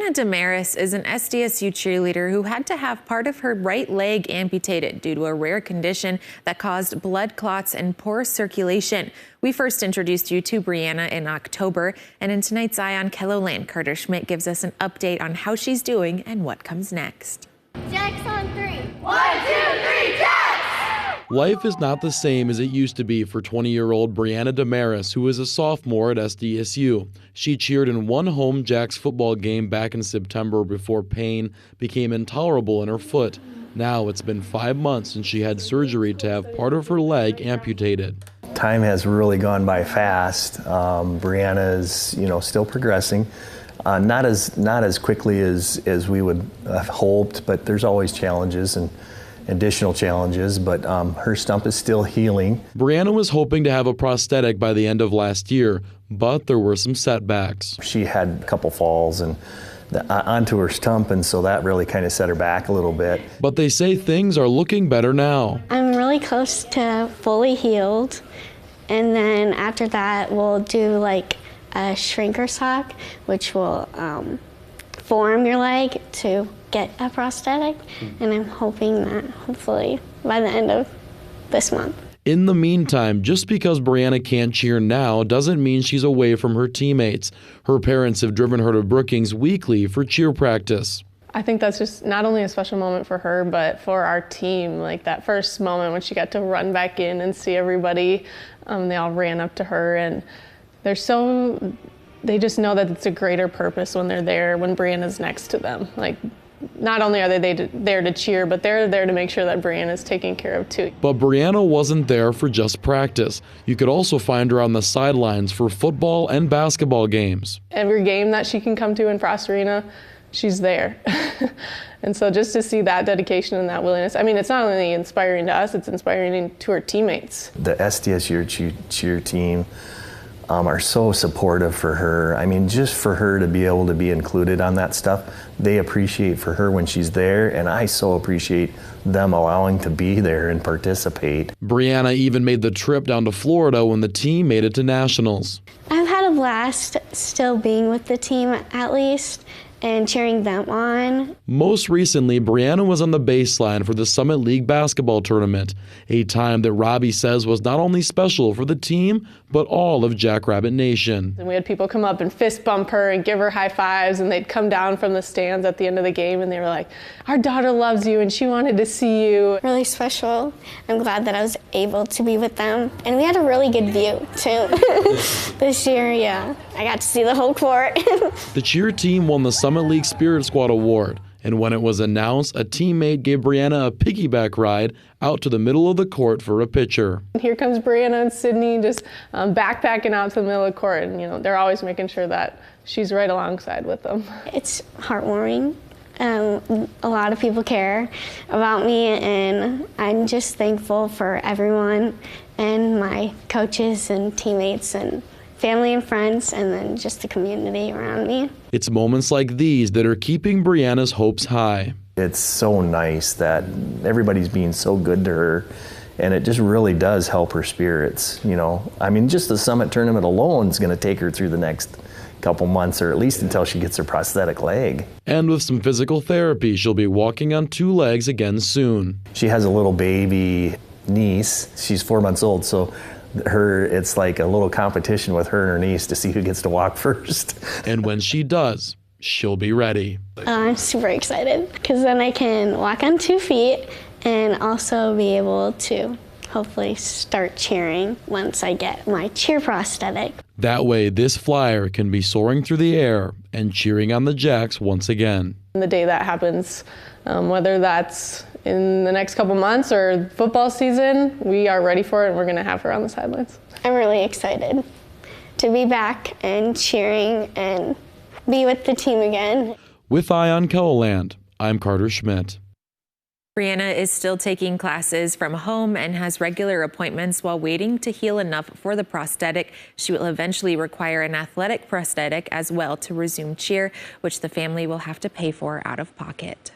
Brianna DeMarais is an SDSU cheerleader who had to have part of her right leg amputated due to a rare condition that caused blood clots and poor circulation. We first introduced you to Brianna in October, and in tonight's Eye on KELOLAND, Carter Schmidt gives us an update on how she's doing and what comes next. Jacks on 3. 1, 2, 3, Jacks! Life is not the same as it used to be for 20-year-old Brianna DeMarais, who is a sophomore at SDSU. She cheered in one home Jacks football game back in September before pain became intolerable in her foot. Now it's been 5 months since she had surgery to have part of her leg amputated. Time has really gone by fast. Brianna is, still progressing. Not as quickly as we would have hoped, but there's always challenges and additional challenges, but her stump is still healing. Brianna was hoping to have a prosthetic by the end of last year, but there were some setbacks. She had a couple falls and onto her stump, and so that really kind of set her back a little bit. But they say things are looking better now. I'm really close to fully healed, and then after that we'll do like a shrinker sock, which will form your leg to get a prosthetic, and I'm hoping that hopefully by the end of this month. In the meantime, just because Brianna can't cheer now doesn't mean she's away from her teammates. Her parents have driven her to Brookings weekly for cheer practice. I think that's just not only a special moment for her, but for our team. Like that first moment when she got to run back in and see everybody, they all ran up to her, and they just know that it's a greater purpose when they're there, when Brianna's next to them. Like, not only are they there to cheer, but they're there to make sure that Brianna's taken care of too. But Brianna wasn't there for just practice. You could also find her on the sidelines for football and basketball games. Every game that she can come to in Frost Arena, she's there. And so just to see that dedication and that willingness, I mean, it's not only inspiring to us, it's inspiring to her teammates. The SDSU cheer team are so supportive for her. I mean, just for her to be able to be included on that stuff, they appreciate for her when she's there, and I so appreciate them allowing to be there and participate. Brianna even made the trip down to Florida when the team made it to nationals. I've had a blast still being with the team at least, and cheering them on. Most recently, Brianna was on the baseline for the Summit League basketball tournament, a time that Robbie says was not only special for the team, but all of Jackrabbit Nation. And we had people come up and fist bump her and give her high fives, and they'd come down from the stands at the end of the game and they were like, "Our daughter loves you and she wanted to see you." Really special. I'm glad that I was able to be with them. And we had a really good view too. This year, yeah. I got to see the whole court. The cheer team won the Summit League Spirit Squad Award, and when it was announced, a teammate gave Brianna a piggyback ride out to the middle of the court for a picture. Here comes Brianna and Sydney just backpacking out to the middle of the court, and they're always making sure that she's right alongside with them. It's heartwarming. A lot of people care about me, and I'm just thankful for everyone and my coaches and teammates and family and friends, and then just the community around me. It's moments like these that are keeping Brianna's hopes high. It's so nice that everybody's being so good to her, and it just really does help her spirits. I mean, just the Summit tournament alone is going to take her through the next couple months, or at least until she gets her prosthetic leg. And with some physical therapy, she'll be walking on 2 legs again soon. She has a little baby niece. She's 4 months old, so it's like a little competition with her and her niece to see who gets to walk first. And when she does, she'll be ready. I'm super excited because then I can walk on 2 feet and also be able to hopefully start cheering once I get my cheer prosthetic. That way, this flyer can be soaring through the air and cheering on the Jacks once again. The day that happens, whether that's in the next couple months or football season, we are ready for it, and we're going to have her on the sidelines. I'm really excited to be back and cheering and be with the team again. With Eye on KELOLAND, I'm Carter Schmidt. Brianna is still taking classes from home and has regular appointments while waiting to heal enough for the prosthetic. She will eventually require an athletic prosthetic as well to resume cheer, which the family will have to pay for out of pocket.